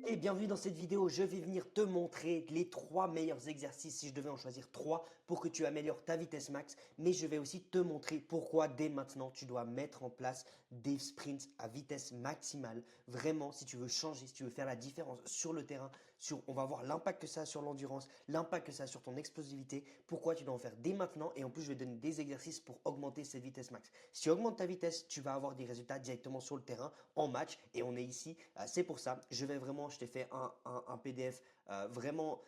Et bienvenue dans cette vidéo, je vais venir te montrer les 3 meilleurs exercices si je devais en choisir 3 pour que tu améliores ta vitesse max. Mais je vais aussi te montrer pourquoi dès maintenant tu dois mettre en place des sprints à vitesse maximale. Vraiment, si tu veux changer, si tu veux faire la différence sur le terrain, on va voir l'impact que ça a sur l'endurance, l'impact que ça a sur ton explosivité, pourquoi tu dois en faire dès maintenant. Et en plus, je vais te donner des exercices pour augmenter cette vitesse max. Si tu augmentes ta vitesse, tu vas avoir des résultats directement sur le terrain, en match. Et on est ici, c'est pour ça, je t'ai fait un PDF vraiment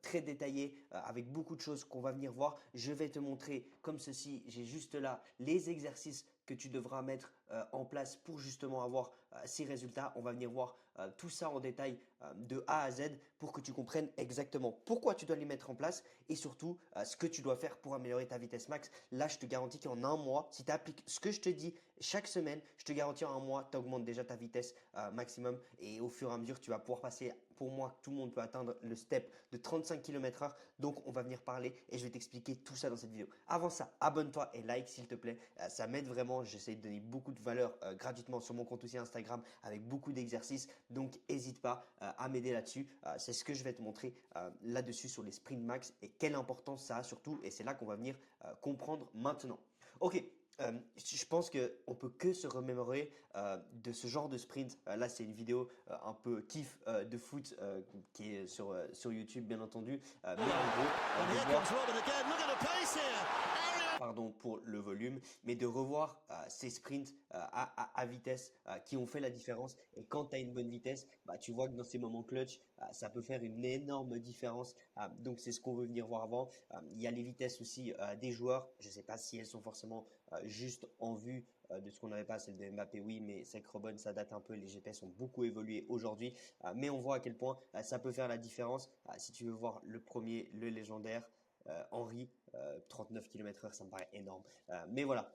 très détaillé avec beaucoup de choses qu'on va venir voir. Je vais te montrer comme ceci. J'ai juste là les exercices que tu devras mettre en place pour justement avoir ces résultats. On va venir voir tout ça en détail de A à Z pour que tu comprennes exactement pourquoi tu dois les mettre en place et surtout ce que tu dois faire pour améliorer ta vitesse max. Là, je te garantis qu'en un mois, si tu appliques ce que je te dis chaque semaine, je te garantis en un mois, tu augmentes déjà ta vitesse maximum et au fur et à mesure, tu vas pouvoir passer, pour moi, tout le monde peut atteindre le step de 35 km/h. Donc, on va venir parler et je vais t'expliquer tout ça dans cette vidéo. Avant ça, abonne-toi et like s'il te plaît. Ça m'aide vraiment. J'essaie de donner beaucoup de valeur gratuitement sur mon compte aussi Instagram avec beaucoup d'exercices. Donc, n'hésite pas à m'aider là-dessus. C'est ce que je vais te montrer là-dessus sur les sprint max et quelle importance ça a surtout. Et c'est là qu'on va venir comprendre maintenant. Ok, je pense qu'on peut que se remémorer de ce genre de sprint. Là, c'est une vidéo un peu kiff de foot qui est sur YouTube, bien entendu. Mais en gros, And de here voir comes Robin again. Look at the pace here. pardon pour le volume, mais de revoir ces sprints à vitesse qui ont fait la différence. Et quand tu as une bonne vitesse, bah, tu vois que dans ces moments clutch, ça peut faire une énorme différence. Donc c'est ce qu'on veut venir voir avant. Il y a les vitesses aussi des joueurs. Je ne sais pas si elles sont forcément juste en vue de ce qu'on n'avait pas, celle de Mbappé, oui, mais c'est que Robin, ça date un peu. Les GPS ont beaucoup évolué aujourd'hui, mais on voit à quel point ça peut faire la différence. Si tu veux voir le premier, le légendaire, Henry, 39 km/h, ça me paraît énorme. Mais voilà,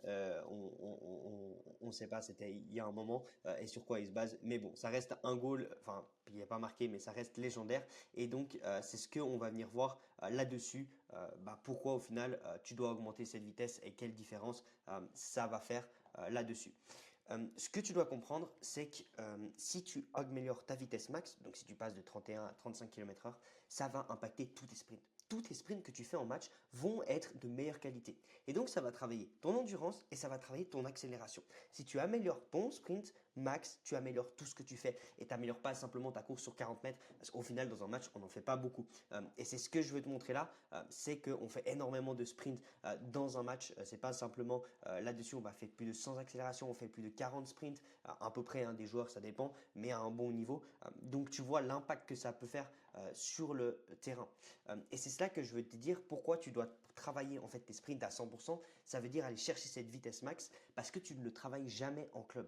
on ne sait pas, c'était il y a un moment et sur quoi il se base. Mais bon, ça reste un goal, enfin, il n'y a pas marqué, mais ça reste légendaire. Et donc, c'est ce qu'on va venir voir là-dessus. Pourquoi au final, tu dois augmenter cette vitesse et quelle différence ça va faire là-dessus. Ce que tu dois comprendre, c'est que si tu améliores ta vitesse max, donc si tu passes de 31 à 35 km/h, ça va impacter tous tes sprints. Tous tes sprints que tu fais en match vont être de meilleure qualité. Et donc, ça va travailler ton endurance et ça va travailler ton accélération. Si tu améliores ton sprint max, tu améliores tout ce que tu fais. Et tu n'améliores pas simplement ta course sur 40 mètres, parce qu'au final, dans un match, on n'en fait pas beaucoup. Et c'est ce que je veux te montrer là, c'est qu'on fait énormément de sprints dans un match. C'est pas simplement là-dessus, on va faire plus de 100 accélérations, on fait plus de 40 sprints, à peu près, des joueurs, ça dépend, mais à un bon niveau. Donc, tu vois l'impact que ça peut faire sur le terrain. Et c'est cela que je veux te dire, pourquoi tu dois travailler en fait tes sprints à 100%. Ça veut dire aller chercher cette vitesse max parce que tu ne le travailles jamais en club.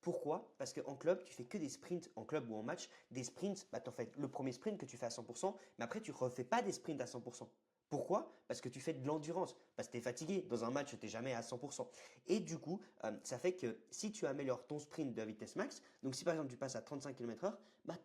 Pourquoi? Parce qu'en club, tu fais que des sprints en club ou en match. Des sprints, tu en fais le premier sprint que tu fais à 100%, mais après, tu ne refais pas des sprints à 100%. Pourquoi? Parce que tu fais de l'endurance, parce que tu es fatigué. Dans un match, tu n'es jamais à 100%. Et du coup, ça fait que si tu améliores ton sprint de vitesse max, donc si par exemple tu passes à 35 km/h,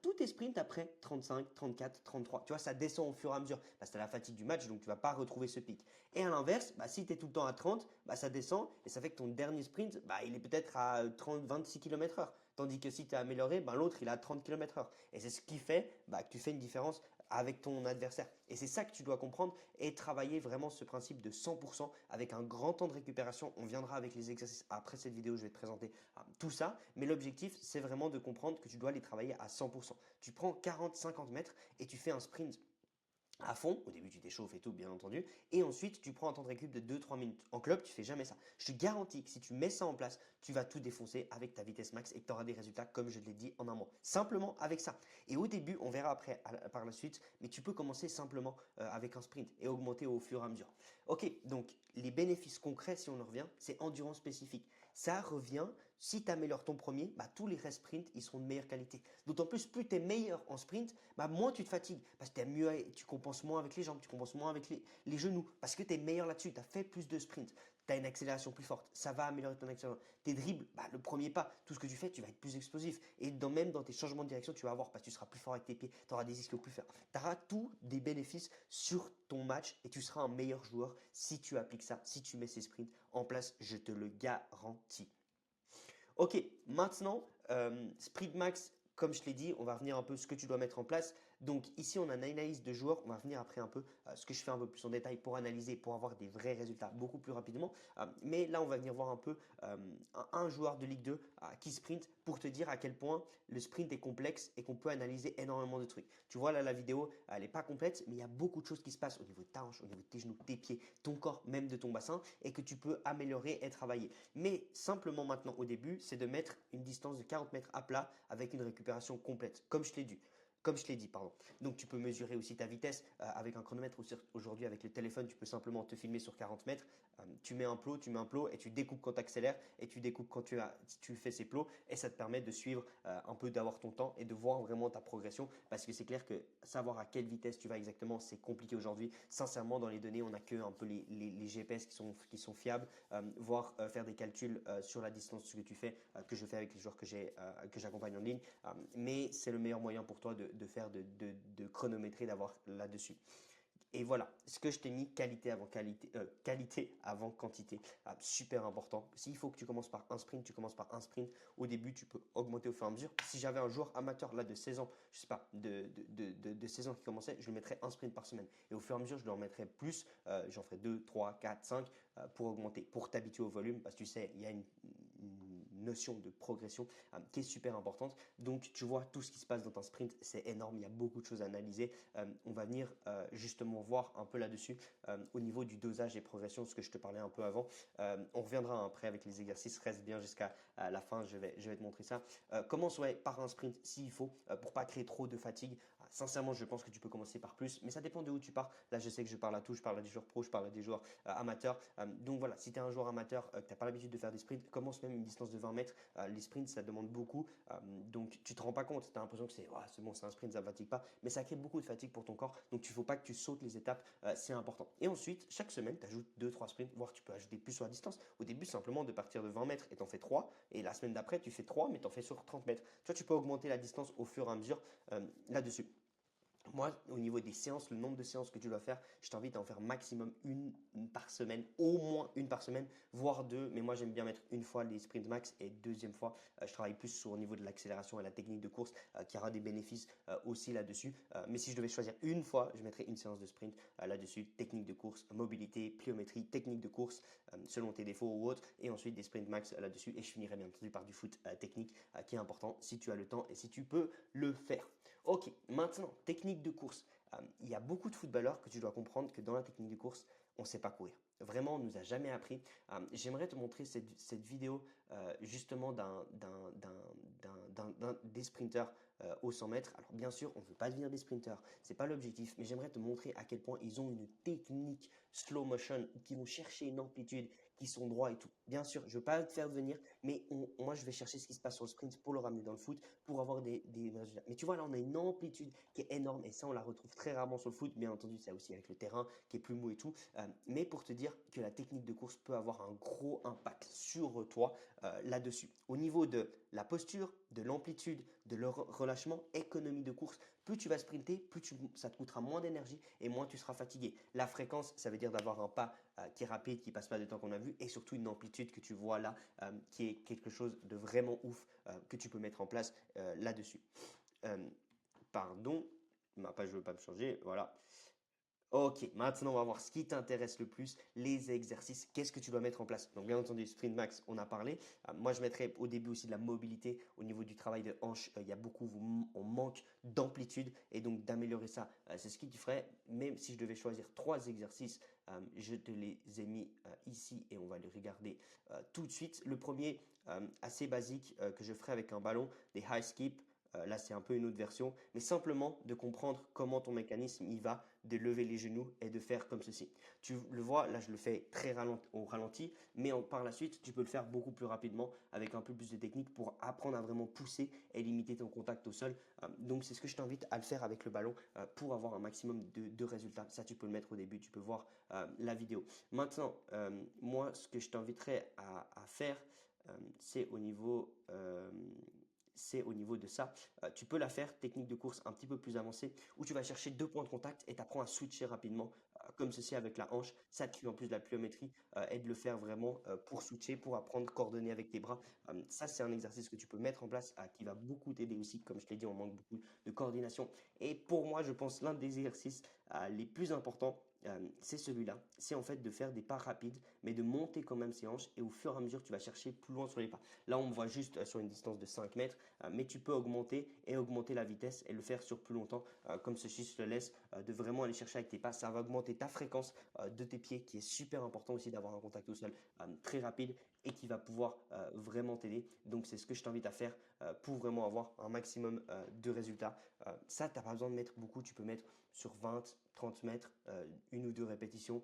tous tes sprints après 35, 34, 33, tu vois, ça descend au fur et à mesure parce que tu as la fatigue du match, donc tu ne vas pas retrouver ce pic. Et à l'inverse, si tu es tout le temps à 30, ça descend et ça fait que ton dernier sprint, il est peut-être à 30, 26 km/h. Tandis que si tu as amélioré, l'autre il est à 30 km/h. Et c'est ce qui fait que tu fais une différence avec ton adversaire. Et c'est ça que tu dois comprendre et travailler vraiment ce principe de 100% avec un grand temps de récupération. On viendra avec les exercices après cette vidéo, je vais te présenter tout ça. Mais l'objectif, c'est vraiment de comprendre que tu dois les travailler à 100%. Tu prends 40-50 mètres et tu fais un sprint à fond. Au début, tu t'échauffes et tout, bien entendu. Et ensuite, tu prends un temps de récup de 2-3 minutes. En club, tu fais jamais ça. Je te garantis que si tu mets ça en place, tu vas tout défoncer avec ta vitesse max et que tu auras des résultats comme je te l'ai dit en un mois. Simplement avec ça. Et au début, on verra après par la suite, mais tu peux commencer simplement avec un sprint et augmenter au fur et à mesure. Ok, donc les bénéfices concrets, si on en revient, c'est endurance spécifique. Ça revient, si tu améliores ton premier, tous les restes sprints, ils seront de meilleure qualité. D'autant plus tu es meilleur en sprint, moins tu te fatigues. Parce que tu es mieux, tu compenses moins avec les jambes, tu compenses moins avec les genoux. Parce que tu es meilleur là-dessus, tu as fait plus de sprints. Tu as une accélération plus forte. Ça va améliorer ton accélération. Tes dribbles, le premier pas, tout ce que tu fais, tu vas être plus explosif. Et même dans tes changements de direction, tu vas avoir, parce que tu seras plus fort avec tes pieds, tu auras des ischios plus forts. Tu auras tous des bénéfices sur ton match et tu seras un meilleur joueur si tu appliques ça, si tu mets ces sprints en place, je te le garantis. Ok, maintenant, Sprint Max, comme je te l'ai dit, on va revenir un peu ce que tu dois mettre en place. Donc ici, on a une analyse de joueurs. On va revenir après un peu ce que je fais un peu plus en détail pour analyser, pour avoir des vrais résultats beaucoup plus rapidement. Mais là, on va venir voir un peu un joueur de Ligue 2 qui sprint pour te dire à quel point le sprint est complexe et qu'on peut analyser énormément de trucs. Tu vois là, la vidéo, elle n'est pas complète, mais il y a beaucoup de choses qui se passent au niveau de ta hanche, au niveau de tes genoux, tes pieds, ton corps, même de ton bassin et que tu peux améliorer et travailler. Mais simplement maintenant au début, c'est de mettre une distance de 40 mètres à plat avec une récupération complète, comme je t'ai dit. Comme je te l'ai dit, pardon. Donc tu peux mesurer aussi ta vitesse avec un chronomètre. Aujourd'hui, avec le téléphone, tu peux simplement te filmer sur 40 mètres. Tu mets un plot et tu découpes quand tu accélères et tu découpes quand tu fais ces plots. Et ça te permet de suivre un peu, d'avoir ton temps et de voir vraiment ta progression. Parce que c'est clair que savoir à quelle vitesse tu vas exactement, c'est compliqué aujourd'hui. Sincèrement, dans les données, on n'a que un peu les GPS qui sont fiables. Voire faire des calculs sur la distance que tu fais, que je fais avec les joueurs que j'accompagne en ligne. Mais c'est le meilleur moyen pour toi de chronométrer, d'avoir là-dessus. Et voilà, ce que je t'ai mis, qualité avant quantité. Super important. S'il faut que tu commences par un sprint, tu commences par un sprint. Au début, tu peux augmenter au fur et à mesure. Si j'avais un joueur amateur là de 16 ans, je sais pas, de 16 ans qui commençait, je lui mettrais un sprint par semaine. Et au fur et à mesure, je lui en mettrais plus. J'en ferais 2, 3, 4, 5 pour augmenter, pour t'habituer au volume. Parce que tu sais, il y a une notion de progression qui est super importante. Donc, tu vois, tout ce qui se passe dans un sprint, c'est énorme. Il y a beaucoup de choses à analyser. On va venir justement voir un peu là-dessus au niveau du dosage et progression, ce que je te parlais un peu avant. On reviendra après avec les exercices. Reste bien jusqu'à la fin. Je vais te montrer ça. Commence par un sprint s'il faut pour pas créer trop de fatigue. Sincèrement, je pense que tu peux commencer par plus, mais ça dépend de où tu pars. Là, je sais que je parle à tout. Je parle à des joueurs pros, je parle à des joueurs amateurs. Donc voilà, si tu es un joueur amateur, que tu n'as pas l'habitude de faire des sprints, commence même une distance de 20 mètres. Les sprints, ça demande beaucoup. Donc tu te rends pas compte. Tu as l'impression que c'est bon, c'est un sprint, ça ne fatigue pas. Mais ça crée beaucoup de fatigue pour ton corps. Donc il ne faut pas que tu sautes les étapes. C'est important. Et ensuite, chaque semaine, tu ajoutes 2-3 sprints, voire tu peux ajouter plus sur la distance. Au début, simplement de partir de 20 mètres et tu en fais 3. Et la semaine d'après, tu fais 3, mais tu en fais sur 30 mètres. Tu vois, tu peux augmenter la distance au fur et à mesure là-dessus. Moi, au niveau des séances, le nombre de séances que tu dois faire, je t'invite à en faire maximum une par semaine, au moins une par semaine, voire deux. Mais moi, j'aime bien mettre une fois les sprints max et deuxième fois, je travaille plus sur au niveau de l'accélération et la technique de course qui aura des bénéfices aussi là-dessus. Mais si je devais choisir une fois, je mettrais une séance de sprint là-dessus, technique de course, mobilité, pliométrie, technique de course selon tes défauts ou autres, et ensuite des sprints max là-dessus. Et je finirai bien entendu par du foot technique qui est important si tu as le temps et si tu peux le faire. Ok, maintenant, technique de course. Il y a beaucoup de footballeurs que tu dois comprendre que dans la technique de course, on ne sait pas courir. Vraiment, on ne nous a jamais appris. J'aimerais te montrer cette vidéo justement des sprinteurs aux 100 mètres. Alors bien sûr, on ne veut pas devenir des sprinteurs, c'est pas l'objectif, mais j'aimerais te montrer à quel point ils ont une technique slow motion, qui vont chercher une amplitude, qui sont droits et tout. Bien sûr, je ne veux pas te faire venir, mais moi je vais chercher ce qui se passe sur le sprint pour le ramener dans le foot, pour avoir des résultats. Mais tu vois, là on a une amplitude qui est énorme et ça on la retrouve très rarement sur le foot. Bien entendu, ça aussi avec le terrain qui est plus mou et tout. Mais pour te dire que la technique de course peut avoir un gros impact sur toi là-dessus. Au niveau de la posture, de l'amplitude, de leur relâchement, économie de course, plus tu vas sprinter, ça te coûtera moins d'énergie et moins tu seras fatigué. La fréquence, ça veut dire d'avoir un pas qui est rapide, qui passe pas de temps qu'on a vu, et surtout une amplitude que tu vois là, qui est quelque chose de vraiment ouf que tu peux mettre en place là-dessus. Pardon, ma page ne veut pas me changer, voilà. Ok, maintenant on va voir ce qui t'intéresse le plus, les exercices, qu'est-ce que tu dois mettre en place. Donc bien entendu, sprint max, on a parlé. Moi je mettrais au début aussi de la mobilité au niveau du travail de hanche. Il y a beaucoup, on manque d'amplitude et donc d'améliorer ça, c'est ce qui te ferait. Même si je devais choisir 3 exercices, je te les ai mis ici et on va les regarder tout de suite. Le premier, assez basique, que je ferai avec un ballon, des high skip. Là, c'est un peu une autre version, mais simplement de comprendre comment ton mécanisme y va, de lever les genoux et de faire comme ceci. Tu le vois, là, je le fais au ralenti, mais par la suite, tu peux le faire beaucoup plus rapidement avec un peu plus de technique pour apprendre à vraiment pousser et limiter ton contact au sol. Donc, c'est ce que je t'invite à le faire avec le ballon pour avoir un maximum de résultats. Ça, tu peux le mettre au début, tu peux voir la vidéo. Maintenant, moi, ce que je t'inviterais à faire, c'est au niveau c'est au niveau de ça. Tu peux la faire, technique de course un petit peu plus avancée, où tu vas chercher deux points de contact et tu apprends à switcher rapidement, comme ceci avec la hanche. Ça te crée en plus de la pliométrie et de le faire vraiment pour switcher, pour apprendre coordonner avec tes bras. Ça, c'est un exercice que tu peux mettre en place qui va beaucoup t'aider aussi. Comme je t'ai dit, on manque beaucoup de coordination. Et pour moi, je pense l'un des exercices les plus importants, c'est celui-là. C'est en fait de faire des pas rapides, mais de monter quand même ses hanches et au fur et à mesure, tu vas chercher plus loin sur les pas. Là, on me voit juste sur une distance de 5 mètres, mais tu peux augmenter et augmenter la vitesse et le faire sur plus longtemps, comme ceci, je te laisse de vraiment aller chercher avec tes pas. Ça va augmenter ta fréquence de tes pieds, qui est super important aussi d'avoir un contact au sol très rapide et qui va pouvoir vraiment t'aider. Donc, c'est ce que je t'invite à faire pour vraiment avoir un maximum de résultats. Ça, tu n'as pas besoin de mettre beaucoup, tu peux mettre sur 20, 30 mètres, une ou deux répétitions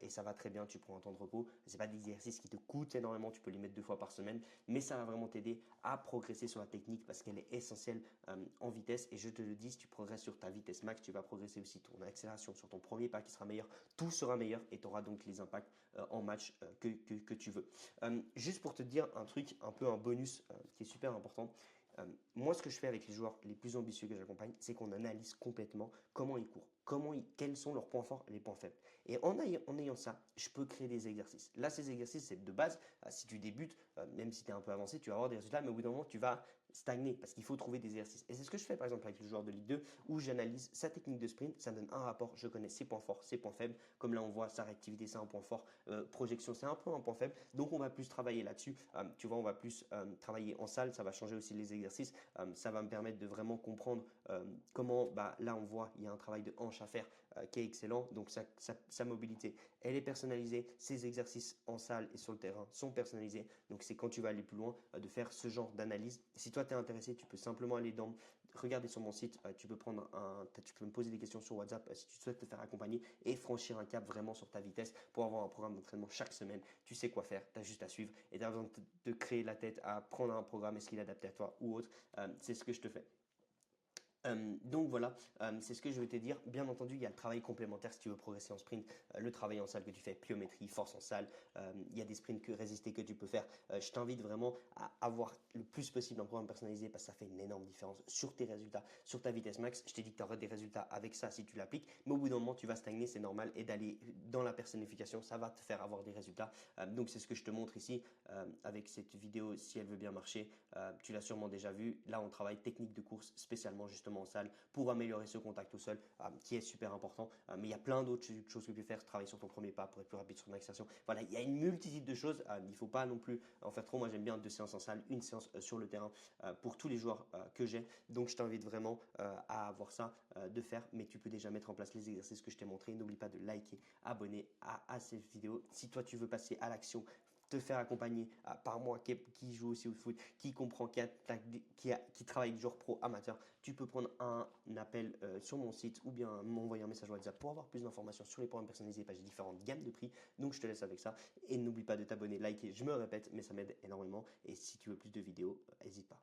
et ça va très bien, tu prends un temps de repos. Ce n'est pas des exercices qui te coûtent énormément, tu peux les mettre 2 fois par semaine, mais ça va vraiment t'aider à progresser sur la technique parce qu'elle est essentielle en vitesse et je te le dis, si tu progresses sur ta vitesse max, tu vas progresser aussi ton accélération sur ton premier pas qui sera meilleur, tout sera meilleur et tu auras donc les impacts en match que tu veux. Juste pour te dire un truc, un peu un bonus qui est super important, moi, ce que je fais avec les joueurs les plus ambitieux que j'accompagne, c'est qu'on analyse complètement comment ils courent, quels sont leurs points forts et les points faibles. Et en ayant ça, je peux créer des exercices. Là, ces exercices, c'est de base. Si tu débutes, même si tu es un peu avancé, tu vas avoir des résultats, mais au bout d'un moment, tu vas stagner parce qu'il faut trouver des exercices. Et c'est ce que je fais par exemple avec le joueur de Ligue 2 où j'analyse sa technique de sprint, ça me donne un rapport, je connais ses points forts, ses points faibles. Comme là, on voit sa réactivité, c'est un point fort, projection, c'est un peu un point faible. Donc, on va plus travailler là-dessus. Tu vois, on va plus travailler en salle, ça va changer aussi les exercices. Ça va me permettre de vraiment comprendre comment, bah, là on voit, il y a un travail de hanche à faire qui est excellent. Donc sa mobilité, elle est personnalisée. Ses exercices en salle et sur le terrain sont personnalisés. Donc c'est quand tu vas aller plus loin de faire ce genre d'analyse. Si toi tu es intéressé, tu peux simplement aller regarder sur mon site. Tu peux tu peux me poser des questions sur WhatsApp si tu souhaites te faire accompagner et franchir un cap vraiment sur ta vitesse pour avoir un programme d'entraînement chaque semaine. Tu sais quoi faire, tu as juste à suivre et tu as besoin de créer la tête à prendre un programme, est-ce qu'il est adapté à toi ou autre. C'est ce que je te fais. Donc voilà, c'est ce que je vais te dire. Bien entendu, il y a le travail complémentaire si tu veux progresser en sprint, le travail en salle que tu fais, pliométrie, force en salle. Il y a des sprints résistés que tu peux faire. Je t'invite vraiment à avoir le plus possible un programme personnalisé parce que ça fait une énorme différence sur tes résultats, sur ta vitesse max. Je t'ai dit que tu auras des résultats avec ça si tu l'appliques, mais au bout d'un moment, tu vas stagner, c'est normal. Et d'aller dans la personnification, ça va te faire avoir des résultats. Donc c'est ce que je te montre ici avec cette vidéo, si elle veut bien marcher. Tu l'as sûrement déjà vu. Là, on travaille technique de course spécialement justement en salle pour améliorer ce contact au sol qui est super important. Mais il y a plein d'autres choses que tu peux faire. Travailler sur ton premier pas pour être plus rapide sur ton accélération. Voilà, il y a une multitude de choses. Il ne faut pas non plus en faire trop. Moi, j'aime bien 2 séances en salle, une séance sur le terrain pour tous les joueurs que j'ai. Donc, je t'invite vraiment à avoir ça de faire. Mais tu peux déjà mettre en place les exercices que je t'ai montrés. N'oublie pas de liker, abonner à cette vidéo. Si toi, tu veux passer à l'action, te faire accompagner par moi qui joue aussi au foot, qui comprend, qui travaille du genre pro amateur, tu peux prendre un appel sur mon site ou bien m'envoyer un message WhatsApp pour avoir plus d'informations sur les programmes personnalisés. J'ai différentes gammes de prix, donc je te laisse avec ça. Et n'oublie pas de t'abonner, liker, je me répète, mais ça m'aide énormément. Et si tu veux plus de vidéos, n'hésite pas.